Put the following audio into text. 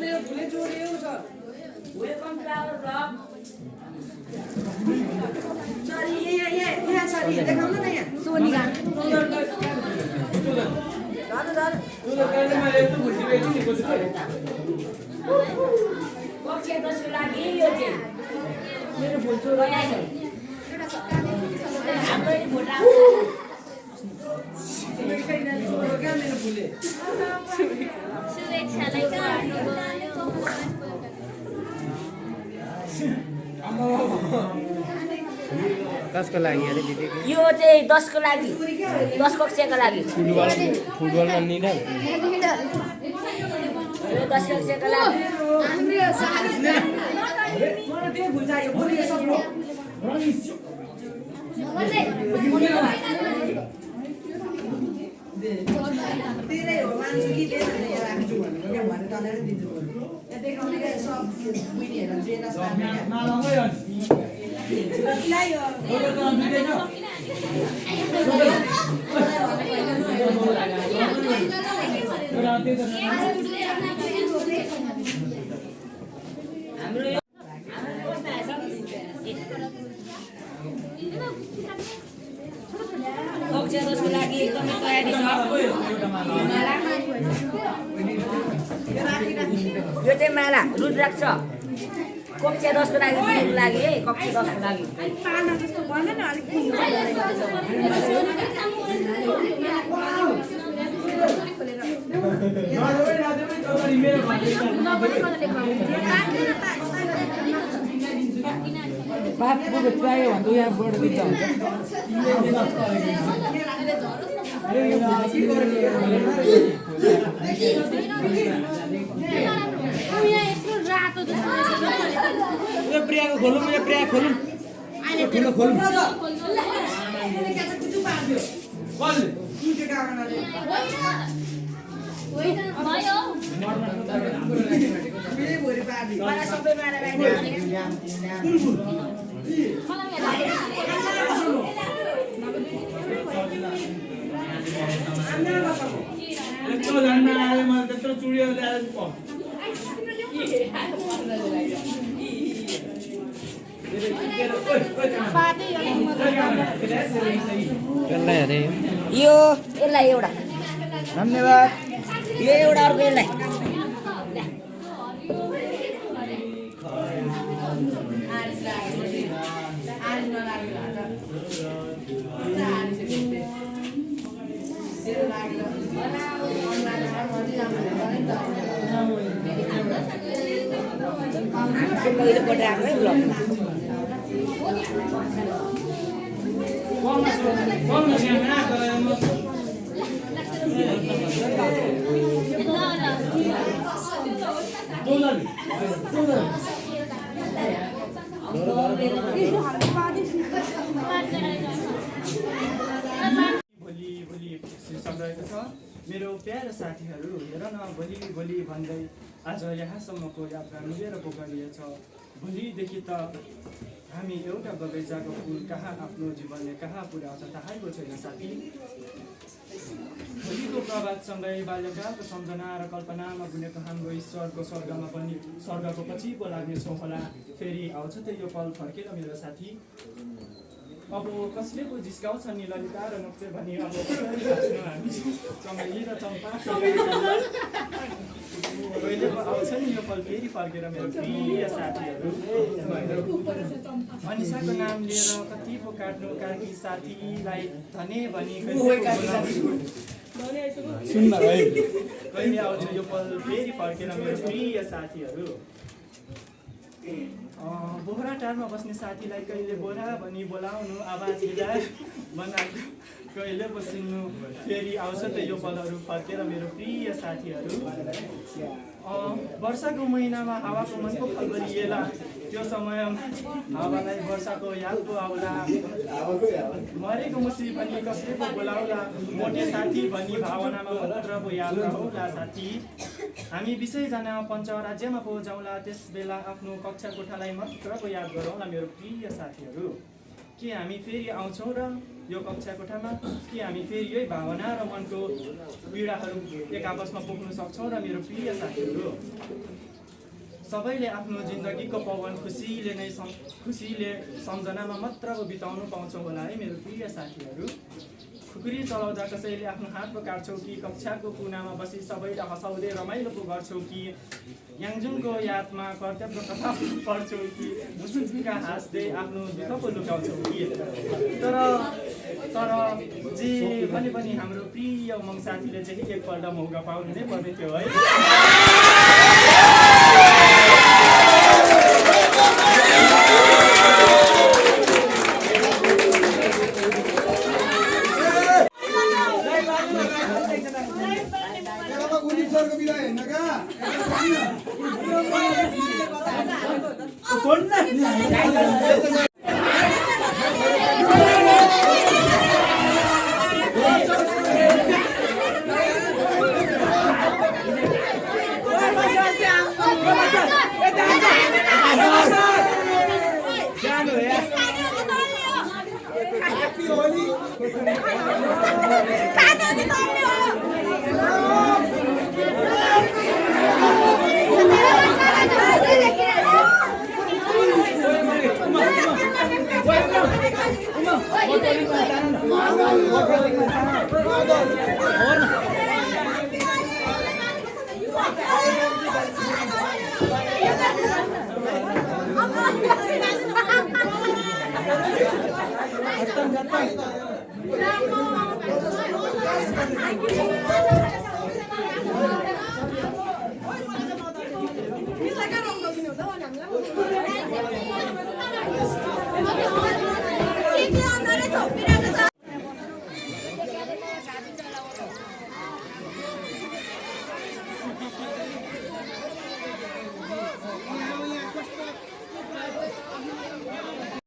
मेरो भुले जोडिएको छ welcome to our blog sari यहाँ सरी देखाउनु न यहाँ सोनिका मेरो भुल जोडिएको कसको लागि अरे दिदी यो चाहिँ 10 को लागि 10 कक्षाको लागि फुटबलमा निडल यो 10 कक्षाको लागि मलाई त्यो भुल चाहियो भोलि सक्नु तेरै हो मान्छु कि त्यसले यहाँ राख्छु भनेको क्या भने तलेर दिन्छु यहाँ देखाउने क्या सब बुढीहरू जेलस कक्षा 10 को लागि एकदमै तयारी छ यो चाहिँ माला रुद्राक्ष कक्षा 10 को लागि दिनको लागि है कक्षा 10 को लागि पाना जस्तो भन न अलिक पाँच रुपियाँ चाहियो भने त यहाँबाट दिन्छ रातो प्रियाको खोलौँ प्रिया खोलौँ ठुलो खोलौँ सबै माला यत्रो झन्डा आयो मलाई त्यत्रो चुडियो ल्याएर यो यसलाई एउटा धन्यवाद यो एउटा अर्को यसलाई पहिलोपल्ट आएको है ब्लग मेरो प्यारो साथीहरू हेर न भोलि भन्दै आज यहाँसम्मको यात्रा मिलेर पो गरिएछ भोलिदेखि त हामी एउटा बगैँचाको फुल कहाँ आफ्नो जीवनले कहाँ पुर्याउँछ थाहैको छैन साथी भोलिको प्रभातसँगै बाल्यकालको सम्झना र कल्पनामा बुनेको हाम्रो ईश्वरको स्वर्गमा पनि स्वर्गको पछि पो लाग्नेछौँ होला फेरि आउँछ त यो पल फर्केर मेरो साथी अब कसले पो जिस्काउँछ नि ललिता र नक्चे भने अब हामी चमेली र चम्पा कहिले पो आउँछ नि यो पल फेरि फर्केर मेरो प्रिय साथीहरू अनिसाको नाम लिएर कति पो काट्नु कार्की साथीलाई धने भनी कहिले आउँछ यो पल फेरि फर्केर मेरो प्रिय साथीहरू बोहरा टारमा बस्ने साथीलाई कहिले बोरा भनी बोलाउनु आवाज मिलाए बनाएको कहिले बसिनु फेरि आउँछ त यो पलहरू फर्केर मेरो प्रिय साथीहरू वर्षाको महिनामा हावाको मनको फलबरिएला त्यो समयमा हावालाई वर्षाको याद पो आउला मरेको मुसी भनी कसले पो बोलाउला मोटे साथी भनी भावनामा मात्र पो याद रहौला साथी हामी 20 जना पञ्चराज्यमा पो जाउँला त्यस बेला आफ्नो कक्षा कोठालाई मात्र पो याद गरौँला मेरो प्रिय साथीहरू के हामी फेरि आउँछौँ र यो कक्षा कोठामा कि हामी फेरि यही भावना र मनको पीडाहरू एक आपसमा पोख्न सक्छौँ र मेरो प्रिय साथीहरू सबैले आफ्नो जिन्दगीको पवन खुसीले सम्झनामा मात्र बिताउनु पाउँछौँ होला है मेरो प्रिय साथीहरू। खुकुरी चलाउँदा कसैले आफ्नो हात पो काट्छौ कि कक्षाको कुनामा बसी सबैलाई हँसाउँदै रमाइलो पो गर्छौ कि याङजुङको यादमा कर्तव्य कथा पढ्छौ कि मुसुक्का हाँस्दै आफ्नो दुःख पो लुकाउँछौ कि तर जे भने पनि हाम्रो प्रिय उमङ साथीले चाहिँ एकपल्ट मौका पाउनु नै पर्ने थियो है।